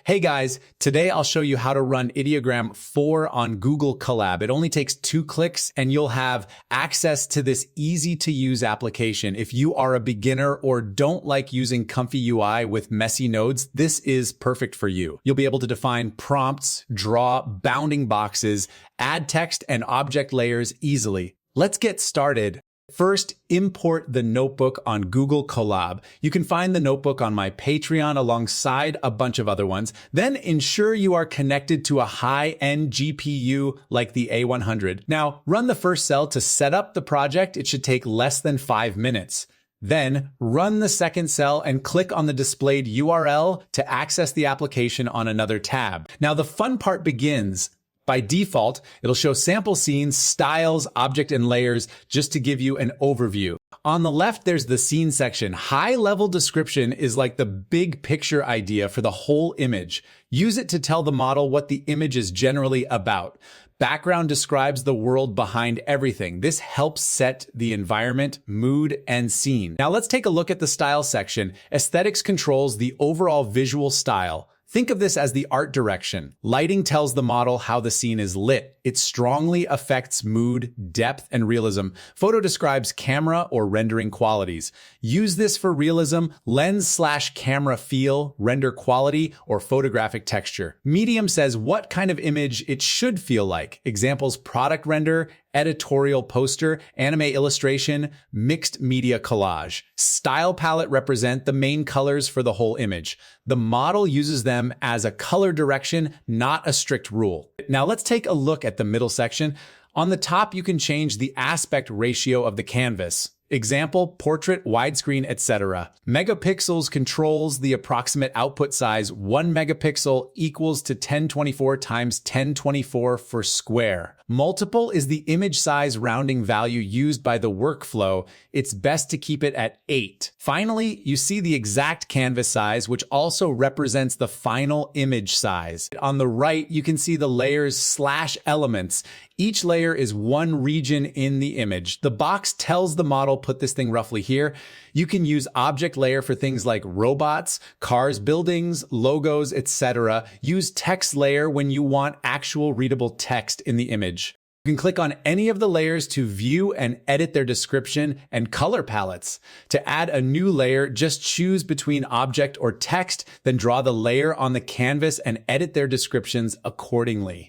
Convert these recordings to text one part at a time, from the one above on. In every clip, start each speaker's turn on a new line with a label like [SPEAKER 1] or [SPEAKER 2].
[SPEAKER 1] Hey guys, today I'll show you how to run Ideogram 4 on Google Colab. It only takes 2 clicks and you'll have access to this easy to use application. If you are a beginner or don't like using ComfyUI with messy nodes, this is perfect for you. You'll be able to define prompts, draw bounding boxes, add text and object layers easily. Let's get started. First, import the notebook on Google Colab. You can find the notebook on my Patreon alongside a bunch of other ones. Then ensure you are connected to a high-end GPU like the A100. Now, run the first cell to set up the project. It should take less than 5 minutes. Then run the second cell and click on the displayed URL to access the application on another tab. Now, the fun part begins. By default, it'll show sample scenes, styles, object, and layers just to give you an overview. On the left, there's the scene section. High-level description is like the big picture idea for the whole image. Use it to tell the model what the image is generally about. Background describes the world behind everything. This helps set the environment, mood, and scene. Now let's take a look at the style section. Aesthetics controls the overall visual style. Think of this as the art direction. Lighting tells the model how the scene is lit. It strongly affects mood, depth, and realism. Photo describes camera or rendering qualities. Use this for realism, lens/camera feel, render quality, or photographic texture. Medium says what kind of image it should feel like. Examples: product render, editorial poster, anime illustration, mixed media collage. Style palette represent the main colors for the whole image. The model uses them as a color direction, not a strict rule. Now let's take a look at the middle section. On the top, you can change the aspect ratio of the canvas. Example, portrait, widescreen, etc. Megapixels controls the approximate output size. 1 megapixel equals to 1024 times 1024 for square. Multiple is the image size rounding value used by the workflow. It's best to keep it at 8. Finally, you see the exact canvas size, which also represents the final image size. On the right, you can see the layers/elements. Each layer is one region in the image. The box tells the model, put this thing roughly here. You can use object layer for things like robots, cars, buildings, logos, etc. Use text layer when you want actual readable text in the image. You can click on any of the layers to view and edit their description and color palettes. To add a new layer, just choose between object or text, then draw the layer on the canvas and edit their descriptions accordingly.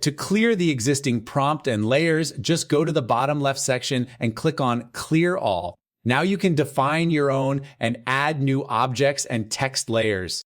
[SPEAKER 1] To clear the existing prompt and layers, just go to the bottom left section and click on Clear All. Now you can define your own and add new objects and text layers.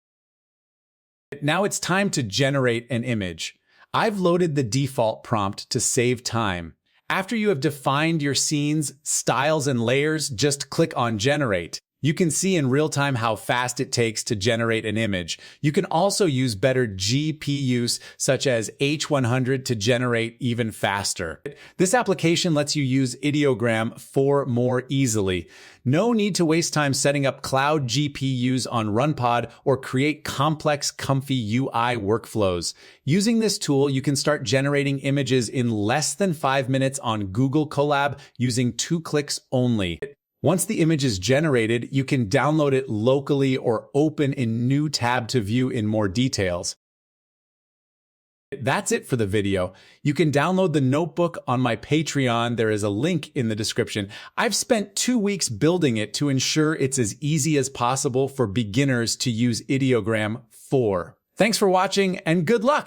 [SPEAKER 1] Now it's time to generate an image. I've loaded the default prompt to save time. After you have defined your scenes, styles, and layers, just click on Generate. You can see in real time how fast it takes to generate an image. You can also use better GPUs such as H100 to generate even faster. This application lets you use Ideogram 4 more easily. No need to waste time setting up cloud GPUs on RunPod or create complex ComfyUI workflows. Using this tool, you can start generating images in less than 5 minutes on Google Colab using 2 clicks only. Once the image is generated, you can download it locally or open a new tab to view in more details. That's it for the video. You can download the notebook on my Patreon. There is a link in the description. I've spent 2 weeks building it to ensure it's as easy as possible for beginners to use Ideogram 4. Thanks for watching and good luck!